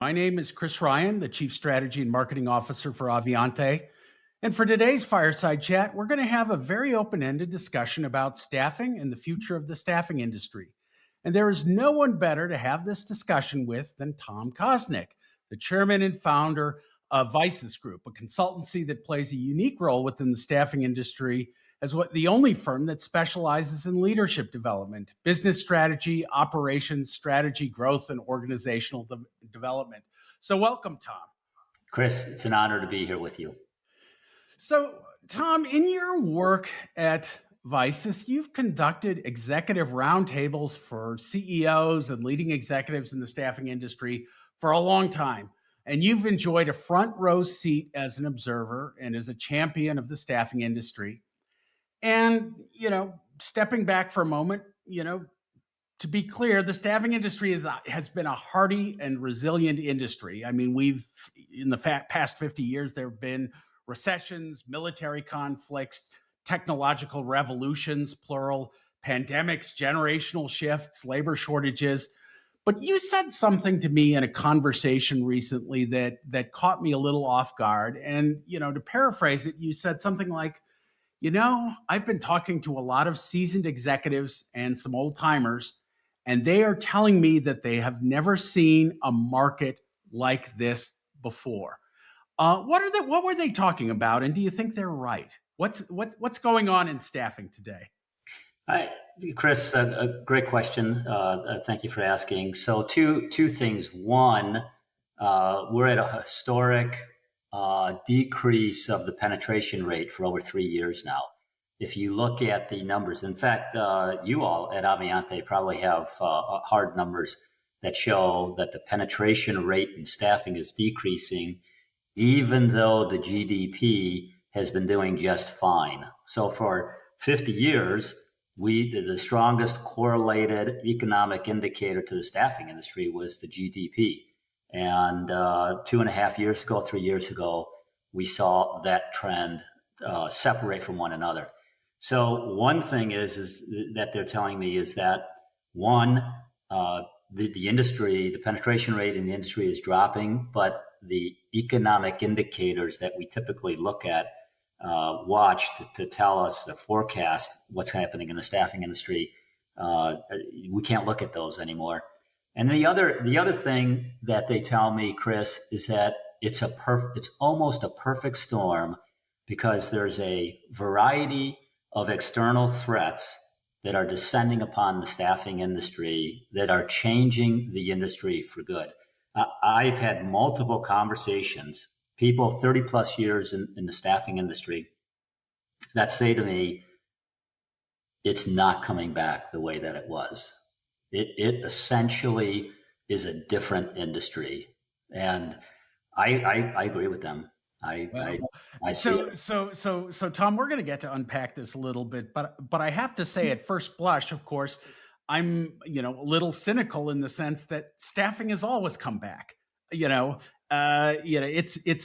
My name is Chris Ryan, the Chief Strategy and Marketing Officer for Avionté. And for today's fireside chat, we're going to have a very open ended discussion about staffing and the future of the staffing industry. And there is no one better to have this discussion with than Tom Kosnik, the chairman and founder of Visus Group, a consultancy that plays a unique role within the staffing industry as the only firm that specializes in leadership development, business strategy, operations, strategy, growth, and organizational development. So welcome, Tom. Chris, it's an honor to be here with you. So, Tom, in your work at Visus, you've conducted executive roundtables for CEOs and leading executives in the staffing industry for a long time. And you've enjoyed a front row seat as an observer and as a champion of the staffing industry. And, stepping back for a moment, to be clear, the staffing industry has been a hardy and resilient industry. I mean, in the past 50 years, there have been recessions, military conflicts, technological revolutions, plural, pandemics, generational shifts, labor shortages. But you said something to me in a conversation recently that caught me a little off guard. And, to paraphrase it, you said something like, I've been talking to a lot of seasoned executives and some old timers, and they are telling me that they have never seen a market like this before. What were they talking about, and do you think they're right? What's going on in staffing today? Hi, Chris. A great question. Thank you for asking. So, two things. One, we're at a historic decrease of the penetration rate for over 3 years now. If you look at the numbers, in fact, you all at Avionté probably have hard numbers that show that the penetration rate in staffing is decreasing, even though the GDP has been doing just fine. So for 50 years, the strongest correlated economic indicator to the staffing industry was the GDP. And 2.5 years ago, 3 years ago, we saw that trend separate from one another. So one thing is that they're telling me is that one, the industry, the penetration rate in the industry is dropping, but the economic indicators that we typically look at, watch to tell us, the forecast what's happening in the staffing industry, we can't look at those anymore. And the other thing that they tell me, Chris, is that it's almost a perfect storm because there's a variety of external threats that are descending upon the staffing industry that are changing the industry for good. I've had multiple conversations, people 30 plus years in the staffing industry that say to me, it's not coming back the way that it was. It essentially is a different industry. And I agree with them. So Tom, we're going to get to unpack this a little bit, but I have to say, at first blush, of course, I'm a little cynical in the sense that staffing has always come back. It's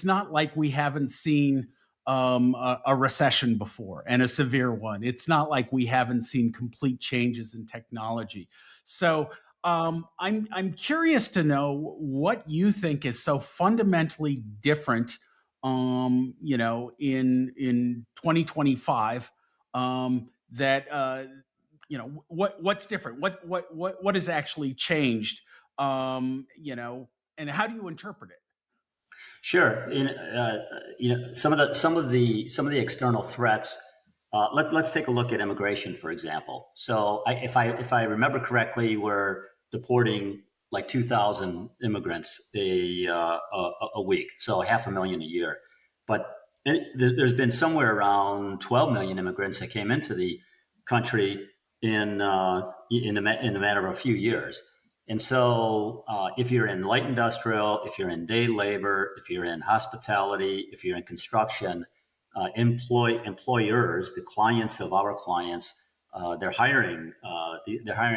not like we haven't seen a recession before, and a severe one. It's not like we haven't seen complete changes in technology. So I'm curious to know what you think is so fundamentally different in 2025, what's different, what has actually changed, and how do you interpret it? Sure. Some of the external threats. Let's take a look at immigration, for example. So if I remember correctly, we're deporting like 2,000 immigrants a week, so 500,000 a year. But there's been somewhere around 12 million immigrants that came into the country in a matter of a few years. And so if you're in light industrial, if you're in day labor, if you're in hospitality, if you're in construction, employers, the clients of our clients, they're hiring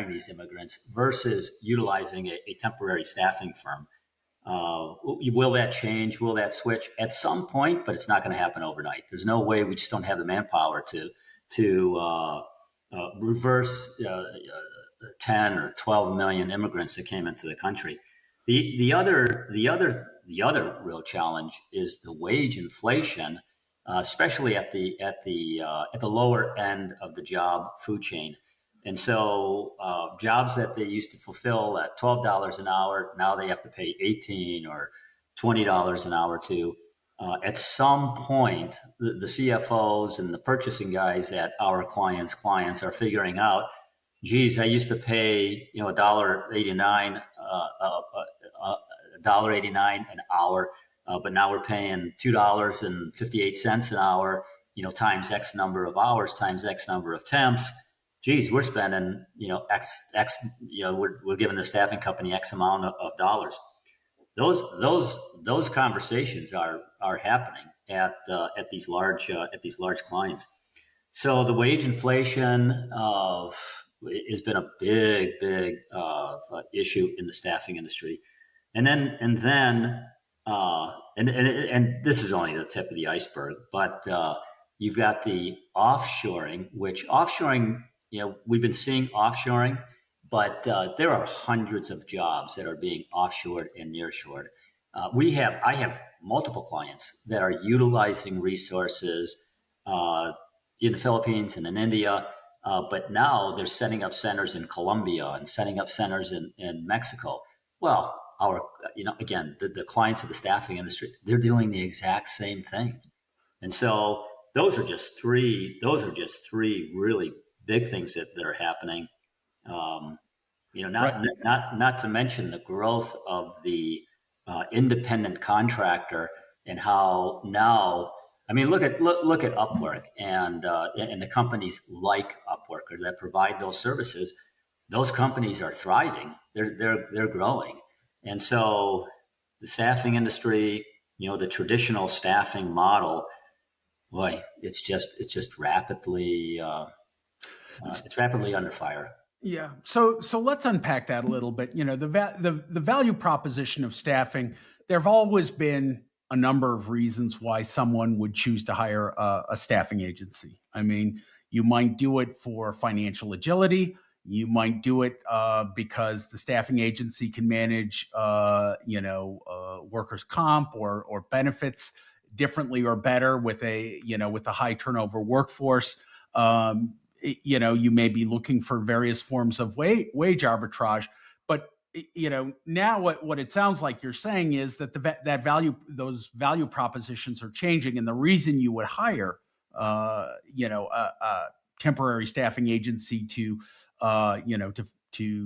these immigrants versus utilizing a temporary staffing firm. Will that change? Will that switch at some point? But it's not going to happen overnight. There's no way. We just don't have the manpower to reverse 10 or 12 million immigrants that came into the country. The other real challenge is the wage inflation, especially at the lower end of the job food chain. And so jobs that they used to fulfill at $12 an hour, now they have to pay 18 or $20 an hour to. At some point, the CFOs and the purchasing guys at our clients are figuring out, geez, I used to pay $1.89 an hour, but now we're paying $2.58 an hour, times X number of hours times X number of temps. Geez, we're spending X, we're giving the staffing company X amount of dollars. Those conversations are happening at these large clients. So the wage inflation has been a big issue in the staffing industry, and this is only the tip of the iceberg. But you've got the offshoring, we've been seeing offshoring, but there are hundreds of jobs that are being offshored and nearshored. I have multiple clients that are utilizing resources in the Philippines and in India, but now they're setting up centers in Colombia and setting up centers in Mexico. Well, again, the clients of the staffing industry, they're doing the exact same thing. And so those are just three really big things that are happening. Not to mention the growth of the independent contractor, and how now, look at Upwork and the companies like Upwork or that provide those services. Those companies are thriving. They're growing, and so the staffing industry, the traditional staffing model, boy, it's just rapidly under fire. Yeah. So let's unpack that a little bit. The value proposition of staffing, there have always been a number of reasons why someone would choose to hire a staffing agency. You might do it for financial agility. You might do it because the staffing agency can manage, workers' comp or benefits differently or better with a high turnover workforce. You may be looking for various forms of wage arbitrage, but now what it sounds like you're saying is that those value propositions are changing, and the reason you would hire a temporary staffing agency to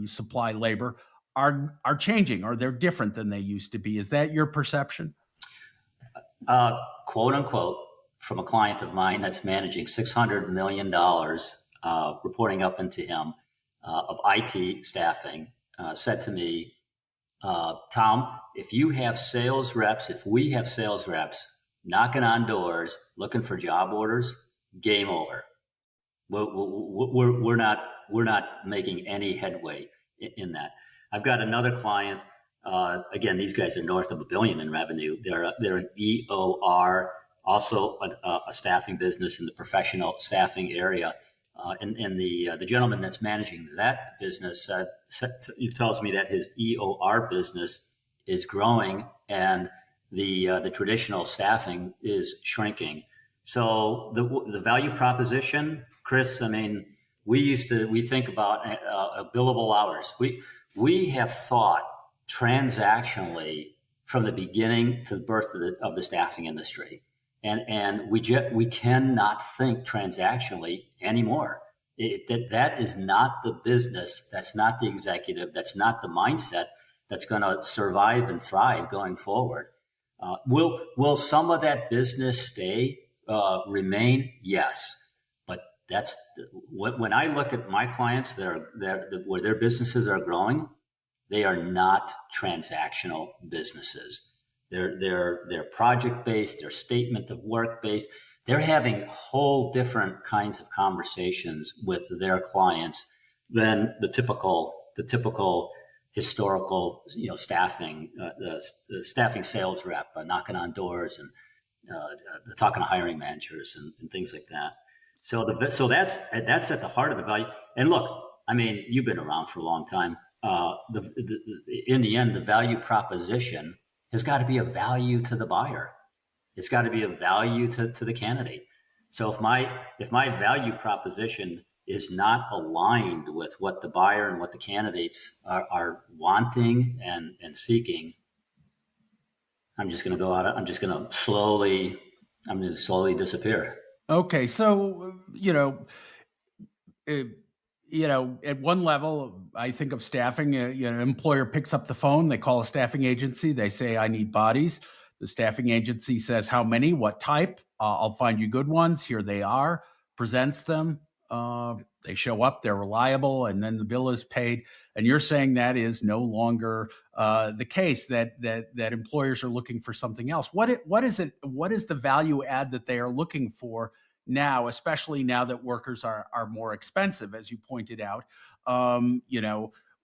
supply labor are changing, or they're different than they used to be. Is that your perception? Quote unquote, from a client of mine that's managing $600 million, reporting up into him, of IT staffing, said to me, Tom, if we have sales reps knocking on doors, looking for job orders, game over. We're not making any headway in that. I've got another client. Again, these guys are north of $1 billion in revenue. They're an EOR, also a staffing business in the professional staffing area. And the gentleman that's managing that business tells me that his EOR business is growing and the traditional staffing is shrinking. So the value proposition, Chris, we think about billable hours. We have thought transactionally from the beginning to the birth of the staffing industry. And we cannot think transactionally anymore. That is not the business. That's not the executive. That's not the mindset that's going to survive and thrive going forward. Will some of that business remain? Yes, but that's when I look at my clients where their businesses are growing, they are not transactional businesses. They're project-based, they're statement of work-based. They're having whole different kinds of conversations with their clients than the typical historical, staffing, the staffing sales rep knocking on doors and talking to hiring managers and things like that. So that's at the heart of the value. And look, you've been around for a long time. in the end, the value proposition has got to be a value to the buyer. It's got to be a value to the candidate. So if my value proposition is not aligned with what the buyer and what the candidates are wanting and seeking, I'm just going to go out. I'm just going to slowly disappear. Okay, so uh, at one level, I think of staffing. An employer picks up the phone, they call a staffing agency, they say, "I need bodies." The staffing agency says, "How many? What type? I'll find you good ones. Here they are." Presents them. They show up. They're reliable, and then the bill is paid. And you're saying that is no longer the case. That employers are looking for something else. What is it? What is the value add that they are looking for now, especially now that workers are more expensive, as you pointed out?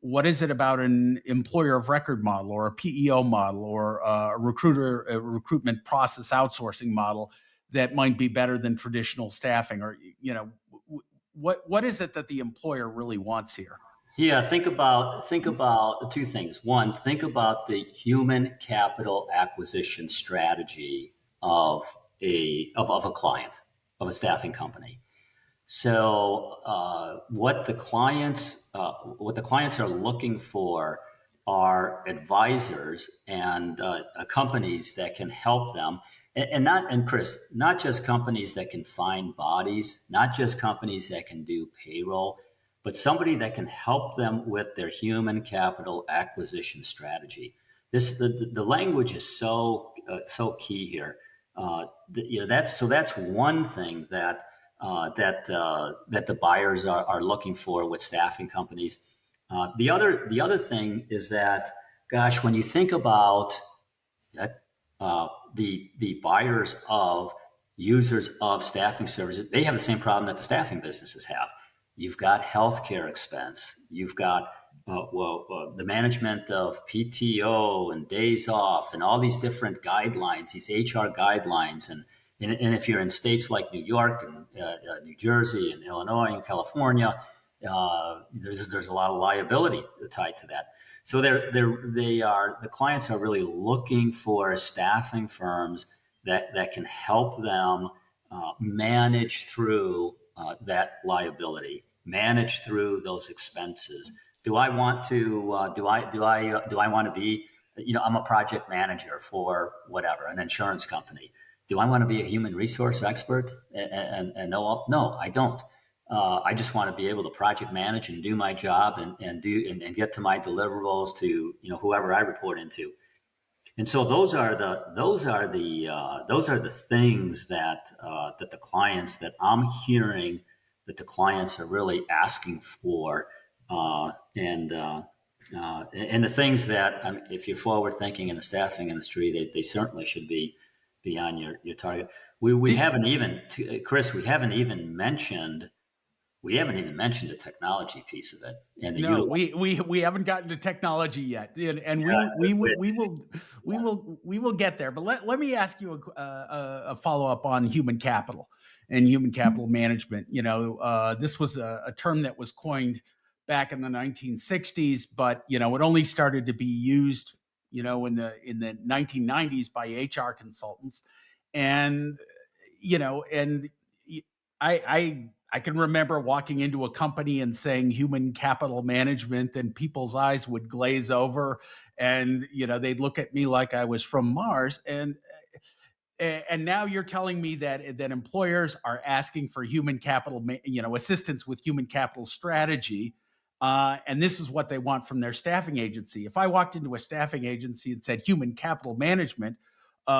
What is it about an employer of record model or a PEO model or a recruitment process outsourcing model that might be better than traditional staffing? Or what is it that the employer really wants here? Yeah, think about two things. One, think about the human capital acquisition strategy of a client, of a staffing company. So what the clients are looking for are advisors and companies that can help them, and Chris, not just companies that can find bodies, not just companies that can do payroll, but somebody that can help them with their human capital acquisition strategy. The language is so key here. That's one thing that the buyers are looking for with staffing companies. The other thing is that, gosh, when you think about that, the buyers of users of staffing services, they have the same problem that the staffing businesses have. You've got healthcare expense. You've got the management of PTO and days off and all these different guidelines, these HR guidelines. And if you're in states like New York and New Jersey and Illinois and California, there's a lot of liability tied to that. So the clients are really looking for staffing firms that can help them manage through that liability, manage through those expenses. Do I want to? Do I want to be? I'm a project manager for whatever, an insurance company. Do I want to be a human resource expert? And no, I don't. I just want to be able to project manage and do my job and get to my deliverables to whoever I report into. And so those are the things that the clients that I'm hearing that the clients are really asking for, and the things that if you're forward thinking in the staffing industry, they certainly should be on your target. We haven't even, Chris, we haven't even mentioned the technology piece of it. And no, we haven't gotten to technology yet, and we will get there. But let me ask you a follow up on human capital and human capital management. This was a term that was coined back in the 1960s, but it only started to be used in the 1990s by HR consultants, and I can remember walking into a company and saying human capital management, and people's eyes would glaze over, and they'd look at me like I was from Mars. And now you're telling me that employers are asking for human capital, assistance with human capital strategy, and this is what they want from their staffing agency. If I walked into a staffing agency and said human capital management,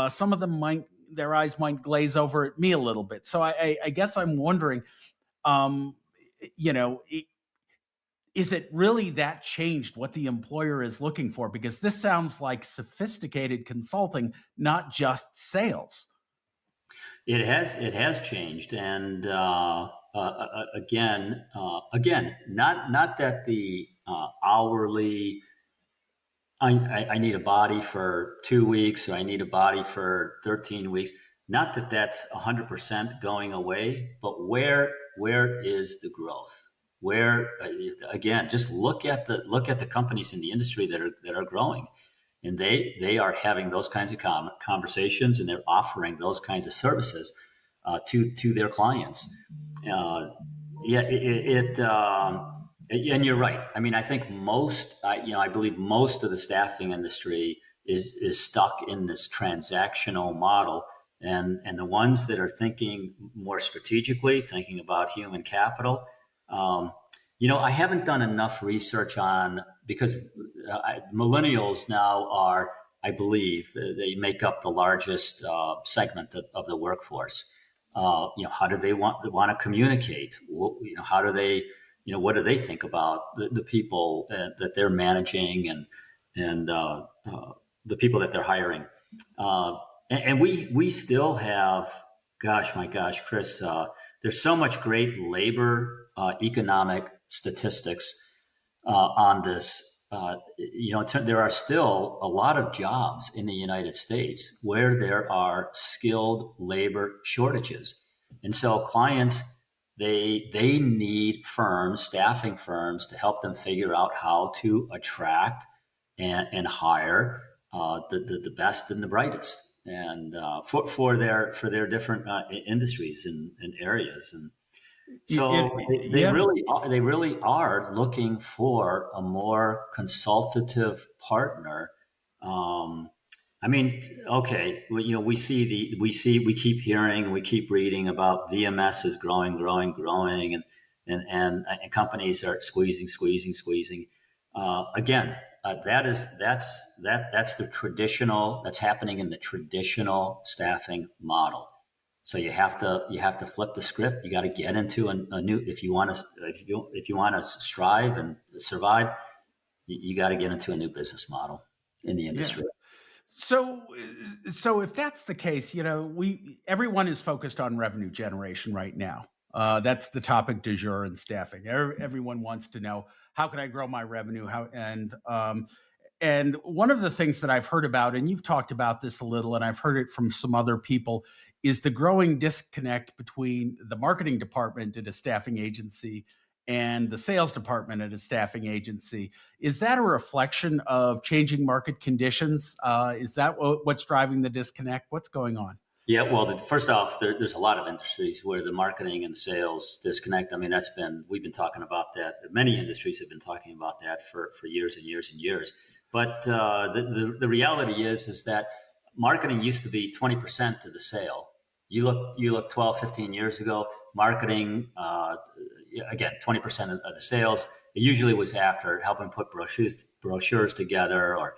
some of them their eyes might glaze over at me a little bit. So I guess I'm wondering, um, is it really that changed what the employer is looking for? Because this sounds like sophisticated consulting, not just sales. It has changed, and again, not that the hourly. I need a body for 2 weeks, or I need a body for 13 weeks. Not that that's 100% going away, but where is the growth? where again, just look at the companies in the industry that are growing, and they are having those kinds of conversations, and they're offering those kinds of services to their clients. Yeah, and you're right. I mean, I think I believe most of the staffing industry is stuck in this transactional model, and the ones that are thinking more strategically, thinking about human capital. I haven't done enough research on, because millennials now are, I believe, they make up the largest segment of the workforce. How do they want to communicate? How do they, what do they think about the people that they're managing, and the people that they're hiring? And we still have, my gosh, Chris, there's so much great labor economic statistics on this. There are still a lot of jobs in the United States where there are skilled labor shortages. And so clients, they need staffing firms, to help them figure out how to attract and hire the best and the brightest, and for their different industries and areas. And so they really are looking for a more consultative partner. Okay, we keep hearing, we keep reading about VMS is growing, and companies are squeezing. Again, that's the traditional. That's happening in the traditional staffing model. So you have to flip the script. You got to get into a new. If you want to strive and survive, you got to get into a new business model in the industry. Yeah. So if that's the case, everyone is focused on revenue generation right now. That's the topic du jour in staffing. Everyone wants to know, how can I grow my revenue? And one of the things that I've heard about, and you've talked about this a little, and I've heard it from some other people, is the growing disconnect between the marketing department at a staffing agency and the sales department at a staffing agency. Is that a reflection of changing market conditions? Is that what's driving the disconnect? What's going on? Yeah, well, first off, there's a lot of industries where the marketing and sales disconnect. I mean, we've been talking about that. Many industries have been talking about that for years and years and years. But the reality is that marketing used to be 20% of the sale. You look 12, 15 years ago, marketing, again, 20% of the sales. It usually was after helping put brochures together, or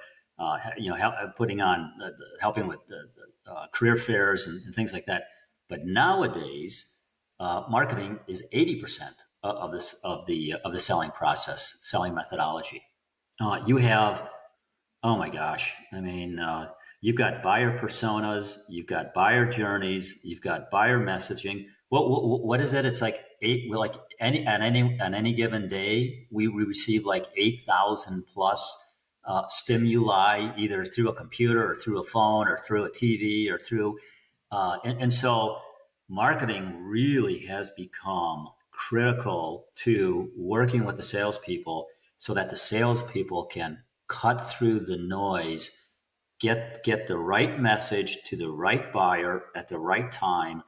helping with career fairs and things like that. But nowadays, marketing is 80% of the selling process, selling methodology. You have, oh my gosh, I mean, you've got buyer personas, you've got buyer journeys, you've got buyer messaging. What is it? It's like on any given day, we receive like 8,000 plus stimuli, either through a computer or through a phone or through a TV or through, and so marketing really has become critical to working with the salespeople, so that the salespeople can cut through the noise, get the right message to the right buyer at the right time.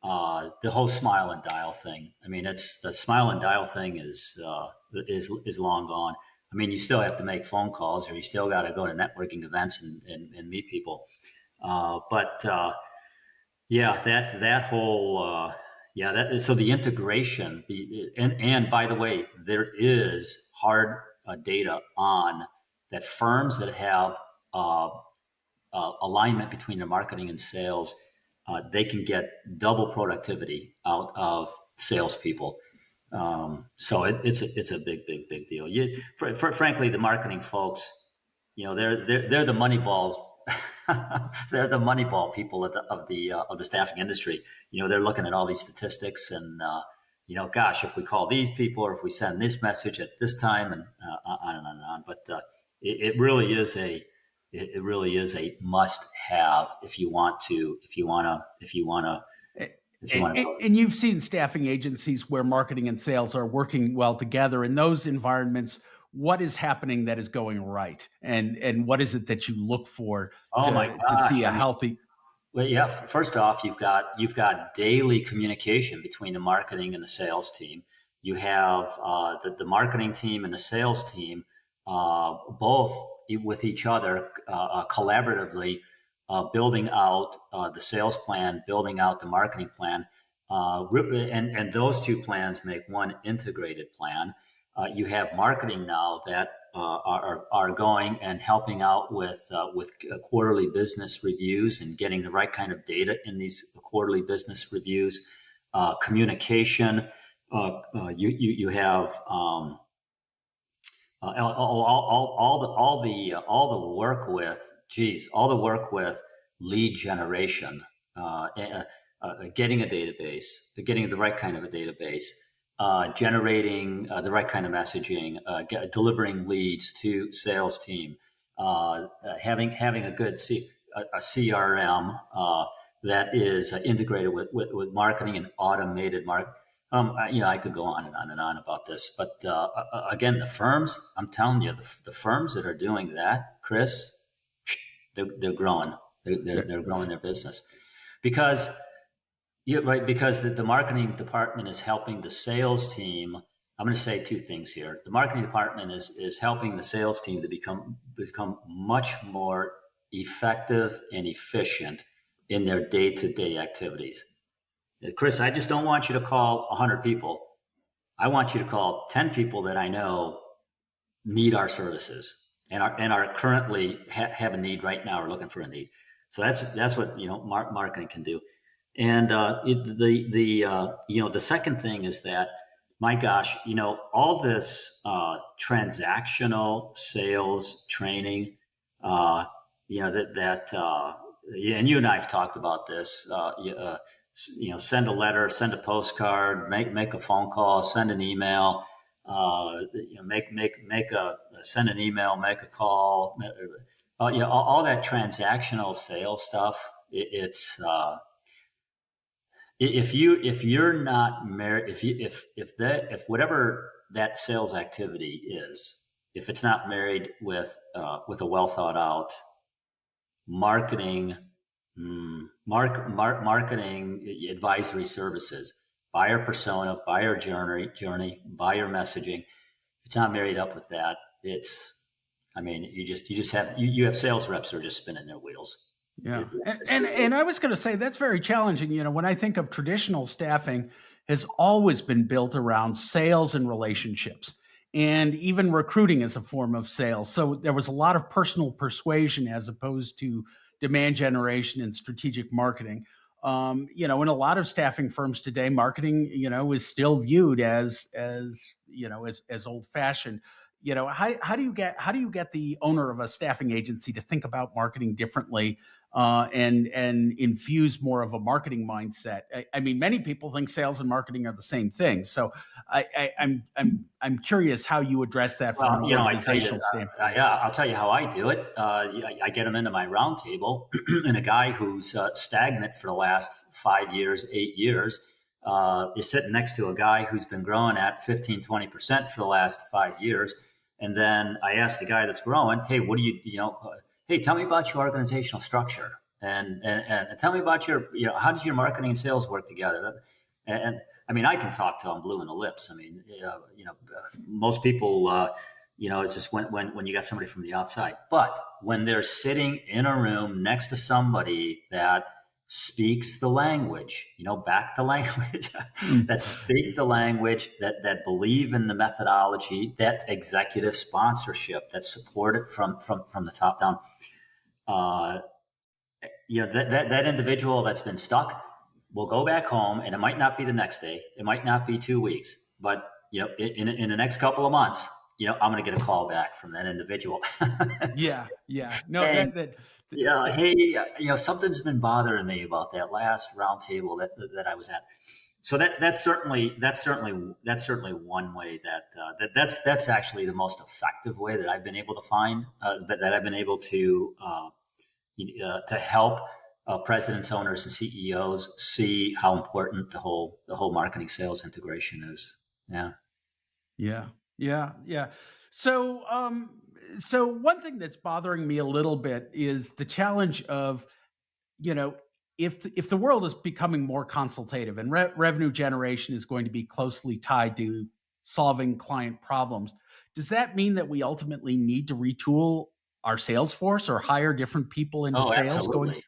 The whole smile and dial thing. I mean, the smile and dial thing is long gone. I mean, you still have to make phone calls, or you still got to go to networking events and meet people. So the integration, and by the way, there is hard data on that firms that have alignment between their marketing and sales, they can get double productivity out of salespeople. So it's a big deal. Frankly, the marketing folks, they're the money balls. They're the money ball people of the staffing industry. They're looking at all these statistics, and gosh, if we call these people, or if we send this message at this time, and on and on and on. But it really is a must have if you want to if you want to. And you've seen staffing agencies where marketing and sales are working well together. In those environments, what is happening that is going right, and what is it that you look for Oh my to see gosh! a healthy? Well, yeah. First off, you've got daily communication between the marketing and the sales team. You have the marketing team and the sales team both with each other collaboratively building out the sales plan, building out the marketing plan, and those two plans make one integrated plan. You have marketing now that are going and helping out with quarterly business reviews and getting the right kind of data in these quarterly business reviews. Communication. You have all the work with all the work with lead generation, getting a database, getting the right kind of a database, generating the right kind of messaging, delivering leads to sales team, having a good a CRM that is integrated with marketing and automated marketing. I could go on and on about this, but again, the firms, I'm telling you, the firms that are doing that, Chris, they're growing. They're growing their business because because the marketing department is helping the sales team. I'm going to say two things here. The marketing department is helping the sales team to become much more effective and efficient in their day-to-day activities. Chris, I just don't want you to call 100 people. I want you to call 10 people that I know need our services and are currently have a need right now or looking for a need. So that's what marketing can do. And the second thing is that, my gosh, all this transactional sales training, and you and I have talked about this. Send a letter, send a postcard, make a phone call, send an email, send an email, make a call. All that transactional sales stuff. If you're not married, if whatever that sales activity is, if it's not married with a well thought out marketing advisory services, buyer persona, buyer journey, buyer messaging. If it's not married up with that, you have sales reps that are just spinning their wheels. Yeah. And I was going to say that's very challenging. When I think of traditional staffing has always been built around sales and relationships, and even recruiting is a form of sales. So there was a lot of personal persuasion as opposed to demand generation and strategic marketing. In a lot of staffing firms today, marketing, is still viewed as old fashioned. How do you get the owner of a staffing agency to think about marketing differently and infuse more of a marketing mindset? I mean, many people think sales and marketing are the same thing. So I'm curious how you address that from an organizational standpoint. I'll tell you how I do it. I get them into my roundtable, and a guy who's stagnant for the last 5 years, 8 years, is sitting next to a guy who's been growing at 15, 20% for the last 5 years. And then I ask the guy that's growing, hey, what do hey, tell me about your organizational structure and tell me about how does your marketing and sales work together? And I mean, I can talk till I'm blue in the lips. I mean, most people, it's just when you got somebody from the outside, but when they're sitting in a room next to somebody that speaks the language, back the language, that speak the language, that believe in the methodology, that executive sponsorship, that support it from the top down. That individual that's been stuck will go back home, and it might not be the next day, it might not be 2 weeks, but in the next couple of months, I'm going to get a call back from that individual. Yeah. No, and, hey, something's been bothering me about that last roundtable that I was at. So that's certainly one way that's actually the most effective way that I've been able to find that I've been able to help presidents, owners, and CEOs see how important the whole marketing sales integration is. Yeah. Yeah. Yeah. Yeah. So, so one thing that's bothering me a little bit is the challenge of, you know, if the world is becoming more consultative and revenue generation is going to be closely tied to solving client problems, does that mean that we ultimately need to retool our sales force or hire different people into Oh, sales going? absolutely.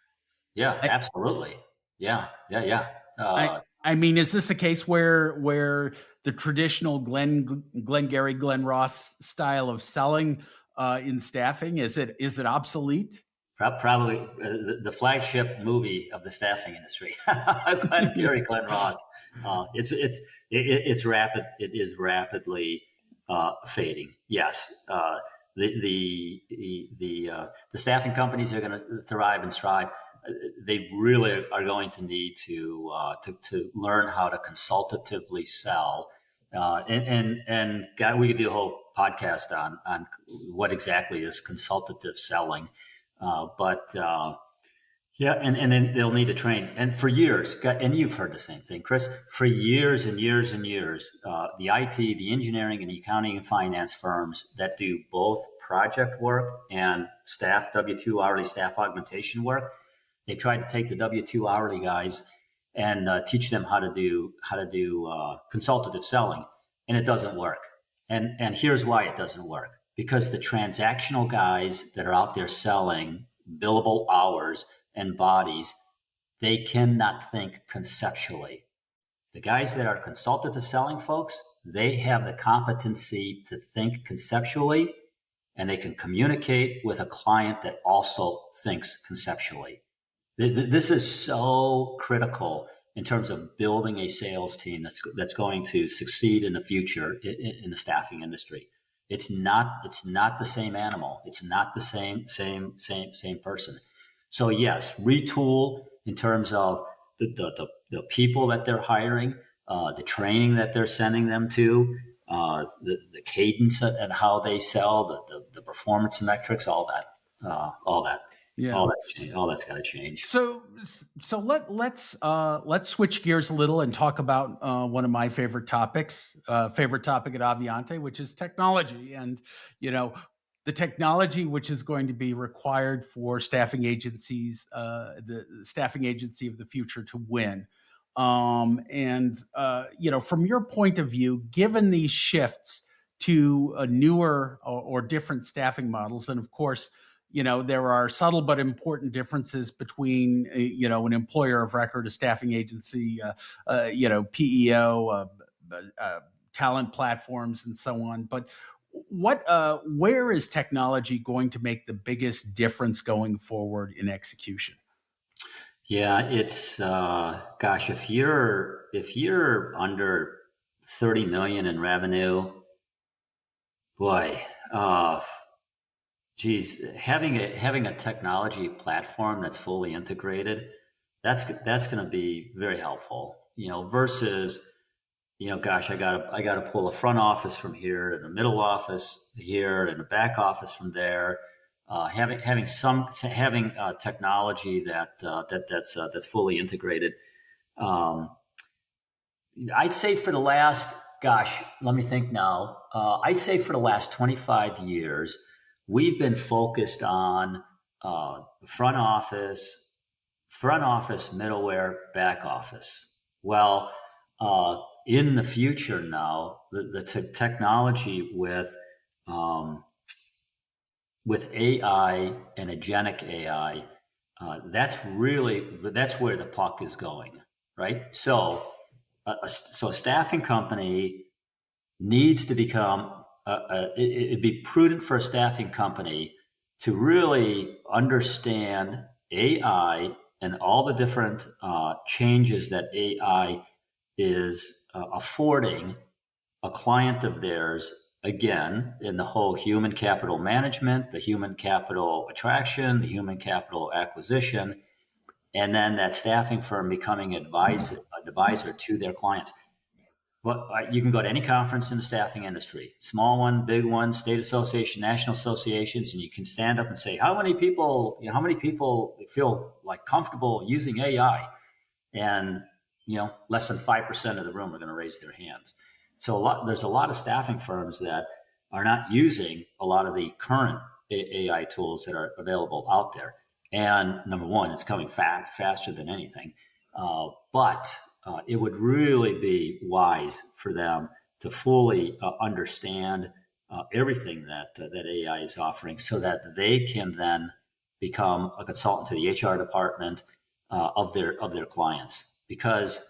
Yeah, I, absolutely. Yeah, yeah, yeah. I, I mean, is this a case where the traditional Glengarry, Glen Ross style of selling in staffing is it obsolete? Probably the flagship movie of the staffing industry, Glenn Ross. It's rapid. It is rapidly fading. Yes, the staffing companies are going to thrive and strive. They really are going to need to learn how to consultatively sell. And God, we could do a whole podcast on what exactly is consultative selling. But yeah, and then they'll need to train. And for years, and you've heard the same thing, Chris, for years and years and years, the IT, the engineering, and the accounting and finance firms that do both project work and staff, W-2 hourly staff augmentation work, they've tried to take the W-2 hourly guys and teach them how to do consultative selling, and it doesn't work. And here's why it doesn't work. Because the transactional guys that are out there selling billable hours and bodies, they cannot think conceptually. The guys that are consultative selling folks, they have the competency to think conceptually, and they can communicate with a client that also thinks conceptually. This is so critical in terms of building a sales team that's going to succeed in the future in the staffing industry. It's not the same animal. It's not the same person. So yes, retool in terms of the people that they're hiring, the training that they're sending them to, the cadence and how they sell, the performance metrics, all that. Yeah. All that's got to change. So let's switch gears a little and talk about one of my favorite topics, favorite topic at Avionté, which is technology, and the technology which is going to be required for staffing agencies, the staffing agency of the future to win. And from your point of view, given these shifts to a newer or different staffing models, and of course, there are subtle but important differences between, an employer of record, a staffing agency, PEO, talent platforms, and so on. But where is technology going to make the biggest difference going forward in execution? Yeah, it's gosh, if you're under 30 million in revenue, boy, geez, having a technology platform that's fully integrated, that's going to be very helpful. Versus, gosh, I gotta pull a front office from here, and the middle office here, and the back office from there. Having technology that's fully integrated. I'd say for the last, gosh, let me think now. I'd say for the last 25 years, we've been focused on front office, middleware, back office. Well, in the future now, the technology with AI and agentic AI, that's where the puck is going, right? So a staffing company needs to become. It'd be prudent for a staffing company to really understand AI and all the different changes that AI is affording a client of theirs, again, in the whole human capital management, the human capital attraction, the human capital acquisition, and then that staffing firm becoming advisor to their clients. Well, you can go to any conference in the staffing industry, small one, big one, state association, national associations, and you can stand up and say, how many people feel like comfortable using AI? And less than 5% of the room are going to raise their hands. So there's a lot of staffing firms that are not using a lot of the current AI tools that are available out there. And number one, it's coming faster than anything. But it would really be wise for them to fully understand everything that AI is offering, so that they can then become a consultant to the HR department of their clients. Because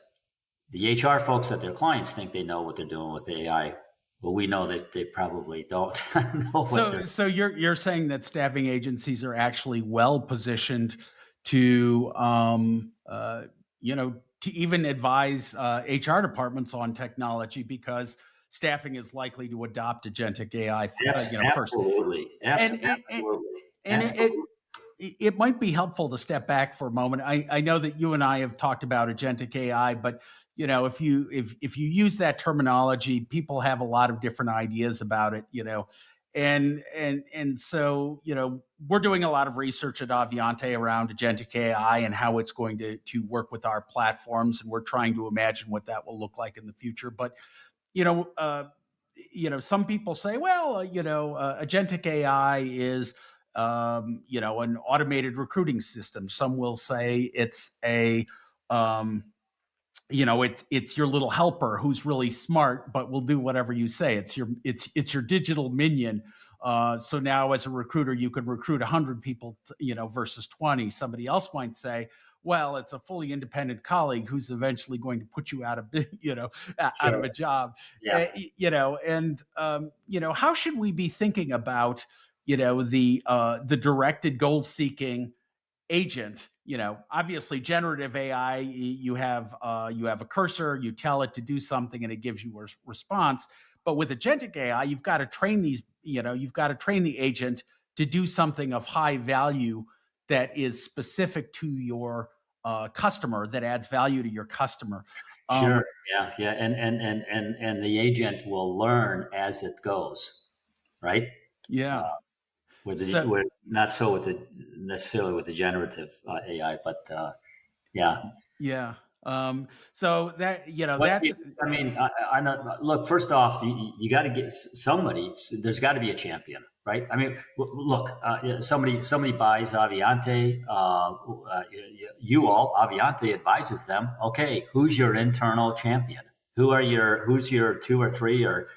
the HR folks at their clients think they know what they're doing with AI. Well, we know that they probably don't know what So you're saying that staffing agencies are actually well positioned to to even advise HR departments on technology, because staffing is likely to adopt agentic AI first. Absolutely. And it might be helpful to step back for a moment. I know that you and I have talked about agentic AI, but if you use that terminology, people have a lot of different ideas about it. And so we're doing a lot of research at Avionté around agentic AI and how it's going to work with our platforms, and we're trying to imagine what that will look like in the future. But some people say, well, agentic AI is an automated recruiting system. Some will say it's it's your little helper who's really smart, but will do whatever you say. It's your digital minion. So now, as a recruiter, you could recruit 100 people, versus 20. Somebody else might say, well, it's a fully independent colleague who's eventually going to put you out of, out of a job. Yeah. How should we be thinking about, the directed goal-seeking agent? Obviously generative AI, you have a cursor, you tell it to do something and it gives you a response. But with agentic AI, you've got to train the agent to do something of high value that is specific to your customer, that adds value to your customer. Sure. Yeah. And the agent will learn as it goes, right? Yeah. Not so necessarily with the generative AI, but yeah. Yeah. So that, I know. Look, first off, you got to get somebody. There's got to be a champion, right? I mean, look, somebody buys Avionté. Avionté advises them. Okay, who's your internal champion? Who's your 2 or 3 or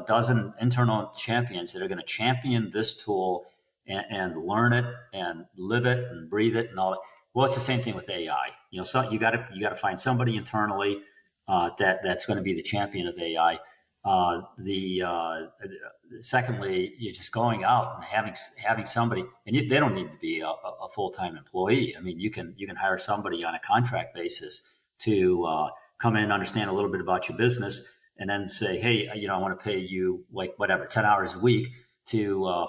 dozen internal champions that are going to champion this tool and learn it and live it and breathe it and all that. Well, it's the same thing with AI. So you got to find somebody internally that's going to be the champion of AI. Secondly, you're just going out and having somebody, and they don't need to be a full-time employee. I mean, you can hire somebody on a contract basis to come in, understand a little bit about your business, and then say, hey, I want to pay you like whatever 10 hours a week to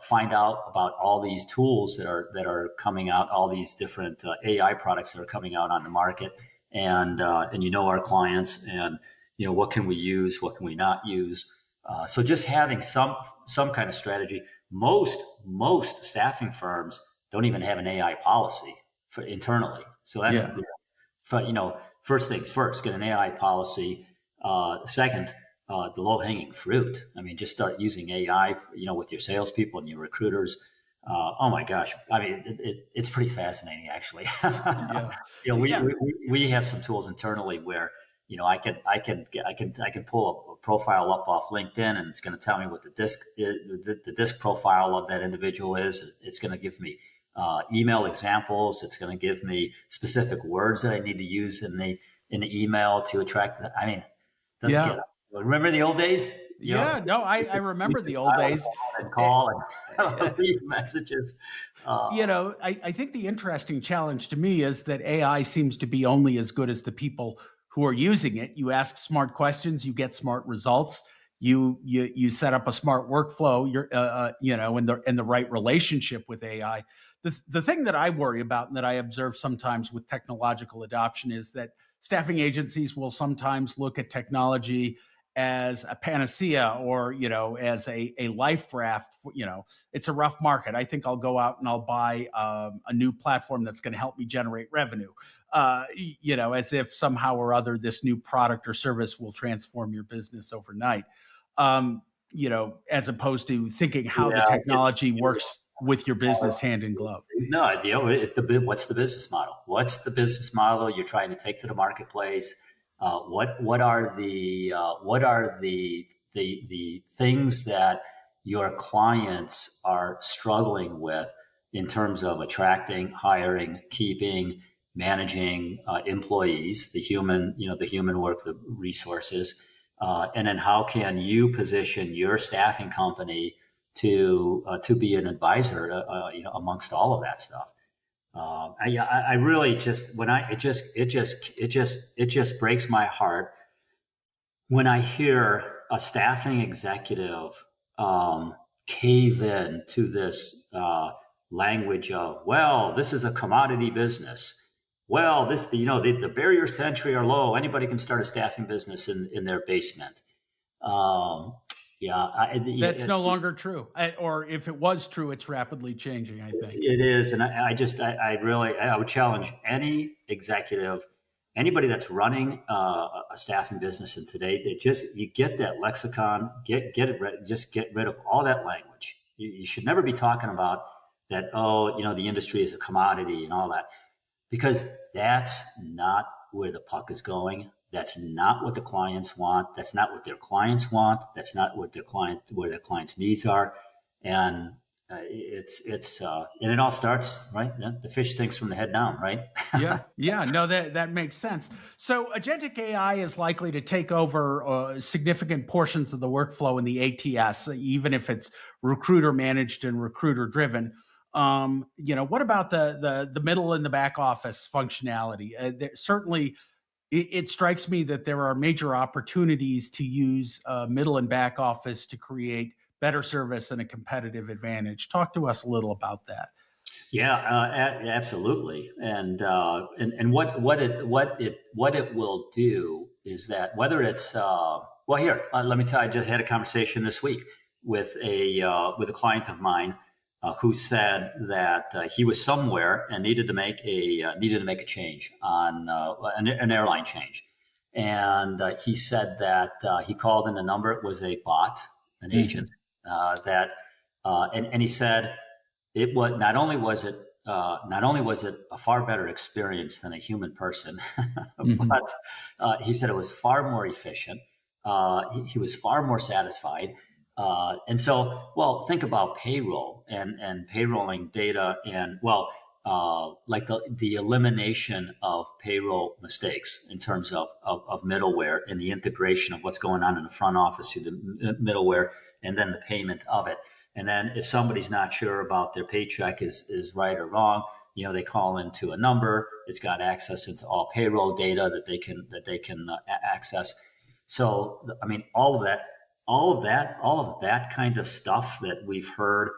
find out about all these tools that are coming out, all these different AI products that are coming out on the market, and our clients, and what can we use, what can we not use. So just having some kind of strategy. Most staffing firms don't even have an AI policy for internally. So that's first things first, get an AI policy. Second, the low-hanging fruit. I mean, just start using AI, with your salespeople and your recruiters. Oh my gosh! I mean, it's pretty fascinating, actually. We have some tools internally where I can pull a profile up off LinkedIn, and it's going to tell me what the disc profile of that individual is. It's going to give me email examples. It's going to give me specific words that I need to use in the email to attract. I mean, doesn't get. Remember the old days? I remember the old days. And call and leave messages. I think the interesting challenge to me is that AI seems to be only as good as the people who are using it. You ask smart questions, you get smart results. You set up a smart workflow. In the right relationship with AI. The thing that I worry about and that I observe sometimes with technological adoption is that staffing agencies will sometimes look at technology as a panacea, or as a life raft. It's a rough market. I think I'll go out and I'll buy a new platform that's going to help me generate revenue. As if somehow or other this new product or service will transform your business overnight. As opposed to thinking how the Yeah, technology works with your business hand in glove. no, what's the business model? What's the business model you're trying to take to the marketplace? What are the things that your clients are struggling with in terms of attracting, hiring, keeping, managing employees, the human work, the resources, and then how can you position your staffing company to be an advisor, amongst all of that stuff. I really just when I it just breaks my heart when I hear a staffing executive cave in to this language of, well, this is a commodity business. Well, the barriers to entry are low. Anybody can start a staffing business in their basement. Um, That's no longer true. Or if it was true, it's rapidly changing, I think. it is, and I would challenge any executive, anybody that's running a staffing business in today. You get that lexicon, just get rid of all that language. You should never be talking about that. Oh, the industry is a commodity and all that, because that's not where the puck is going. That's not what the clients want. That's not what their clients want. That's not what where their clients' needs are. And and it all starts, right? The fish stinks from the head down, right? Yeah. No, that makes sense. So agentic AI is likely to take over significant portions of the workflow in the ATS, even if it's recruiter managed and recruiter driven. What about the middle and the back office functionality? Certainly, it strikes me that there are major opportunities to use middle and back office to create better service and a competitive advantage. Talk to us a little about that. Yeah, absolutely. And what it will do is that whether it's well, here, let me tell you, I just had a conversation this week with a client of mine who said that he was somewhere and needed to make a change on an airline change, and he said that he called in a number. It was a bot, an agent and he said it was not only was it a far better experience than a human person, but he said it was far more efficient. He was far more satisfied. And so, well, think about payroll and payrolling data and, like the elimination of payroll mistakes in terms of middleware and the integration of what's going on in the front office to the middleware and then the payment of it. And then if somebody's not sure about their paycheck is right or wrong, they call into a number. It's got access into all payroll data that they can access. So, I mean, all of that kind of stuff that we've heard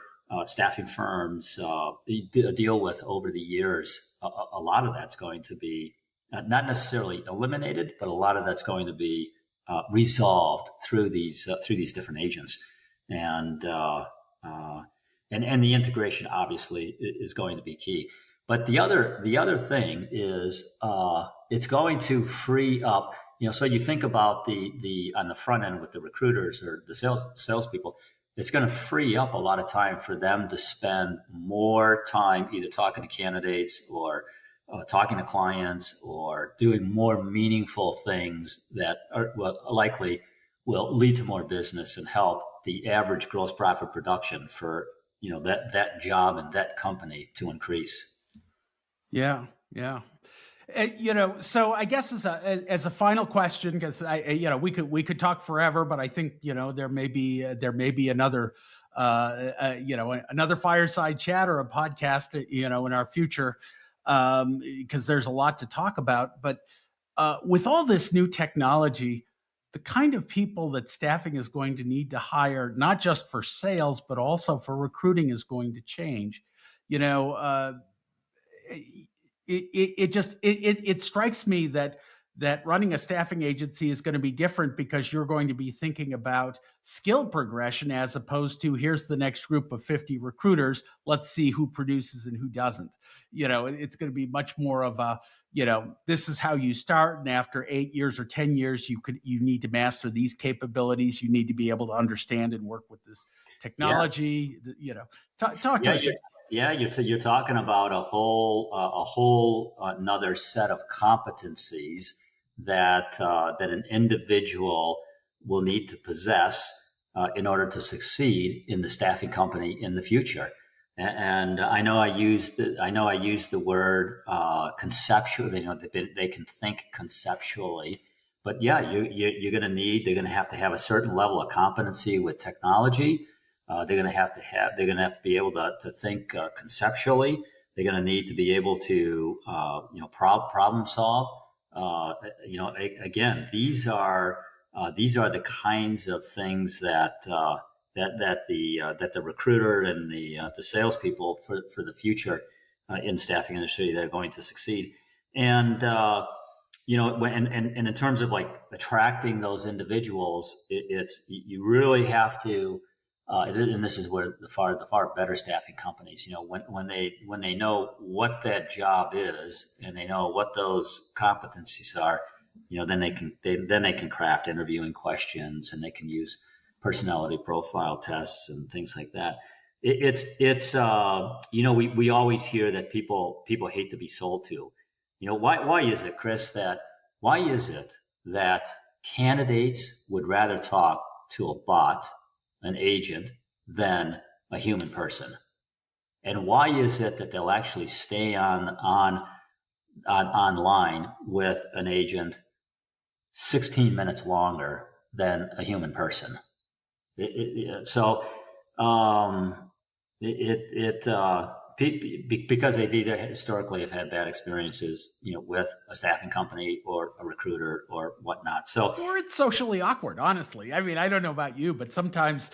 staffing firms deal with over the years, a lot of that's going to be not necessarily eliminated, but a lot of that's going to be resolved through these different agents, and the integration obviously is going to be key. But the other thing is it's going to free up. So you think about the on the front end with the recruiters or the salespeople, it's going to free up a lot of time for them to spend more time either talking to candidates or talking to clients or doing more meaningful things that likely will lead to more business and help the average gross profit production for that job and that company to increase. Yeah. So I guess as a final question, because we could talk forever, but I think there may be another another fireside chat or a podcast in our future, because there's a lot to talk about. But with all this new technology, the kind of people that staffing is going to need to hire, not just for sales but also for recruiting, is going to change. It strikes me that that running a staffing agency is going to be different because you're going to be thinking about skill progression as opposed to here's the next group of 50 recruiters. Let's see who produces and who doesn't. It's going to be much more of a, this is how you start. And after 8 years or 10 years, you need to master these capabilities. You need to be able to understand and work with this technology. Talk to us. Yeah, you're talking about a whole another set of competencies that an individual will need to possess in order to succeed in the staffing company in the future. And I know I used the word conceptual. They can think conceptually, but yeah, they're going to have to have a certain level of competency with technology. They're going to have to be able to think conceptually. They're going to need to be able to problem solve. Again, these are the kinds of things that the recruiter and the salespeople for the future in the staffing industry that are going to succeed. And and in terms of like attracting those individuals, you really have to. And this is where the far better staffing companies, when they know what that job is and they know what those competencies are, then they can craft interviewing questions and they can use personality profile tests and things like that. We always hear that people hate to be sold to. Why is it, Chris, why is it that candidates would rather talk to a bot, an agent, than a human person? And why is it that they'll actually stay online with an agent 16 minutes longer than a human person? Because they've either historically have had bad experiences, with a staffing company or a recruiter or whatnot. Or it's socially awkward, honestly. I mean, I don't know about you, but sometimes,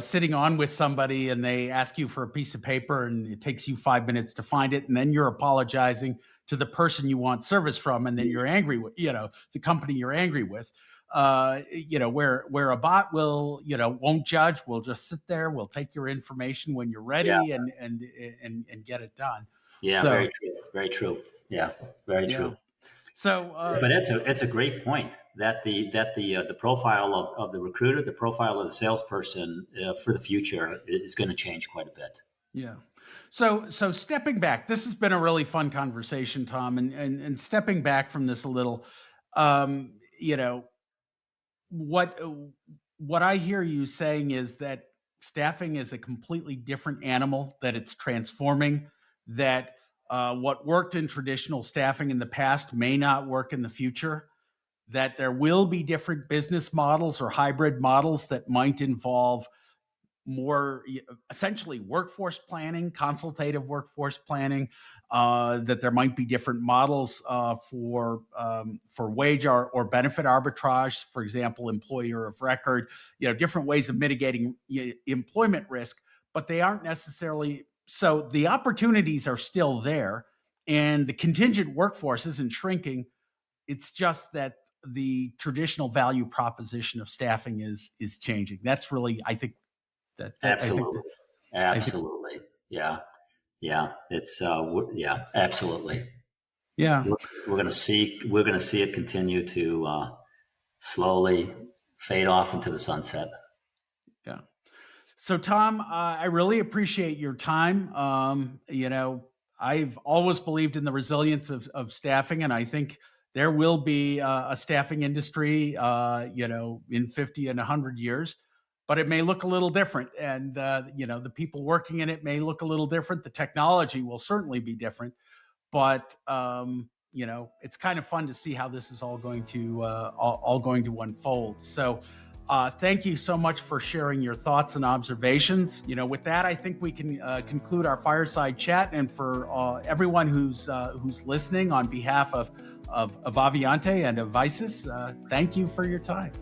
sitting on with somebody and they ask you for a piece of paper and it takes you 5 minutes to find it. And then you're apologizing to the person you want service from. And then you're angry with, the company you're angry with. Where a bot will, won't judge. We'll just sit there. We'll take your information when you're ready and get it done. Yeah, so, very true. Very true. Yeah, very true. So, but it's a great point that the profile of the recruiter, the profile of the salesperson for the future is going to change quite a bit. Yeah. So stepping back, this has been a really fun conversation, Tom, and stepping back from this a little, what I hear you saying is that staffing is a completely different animal, that it's transforming, that what worked in traditional staffing in the past may not work in the future, that there will be different business models or hybrid models that might involve more essentially workforce planning, consultative workforce planning, that there might be different models for wage or benefit arbitrage, for example, employer of record, different ways of mitigating employment risk, but they aren't necessarily, so the opportunities are still there and the contingent workforce isn't shrinking. It's just that the traditional value proposition of staffing is changing. That's really, I think, absolutely. Yeah. It's absolutely. Yeah. We're going to see it continue to slowly fade off into the sunset. Yeah. So Tom, I really appreciate your time. I've always believed in the resilience of staffing, and I think there will be a staffing industry, in 50 and 100 years. But it may look a little different. And, the people working in it may look a little different. The technology will certainly be different. But, it's kind of fun to see how this is all going to unfold. So thank you so much for sharing your thoughts and observations. With that, I think we can conclude our fireside chat. And for everyone who's listening, on behalf of Avionté and of Visus, thank you for your time.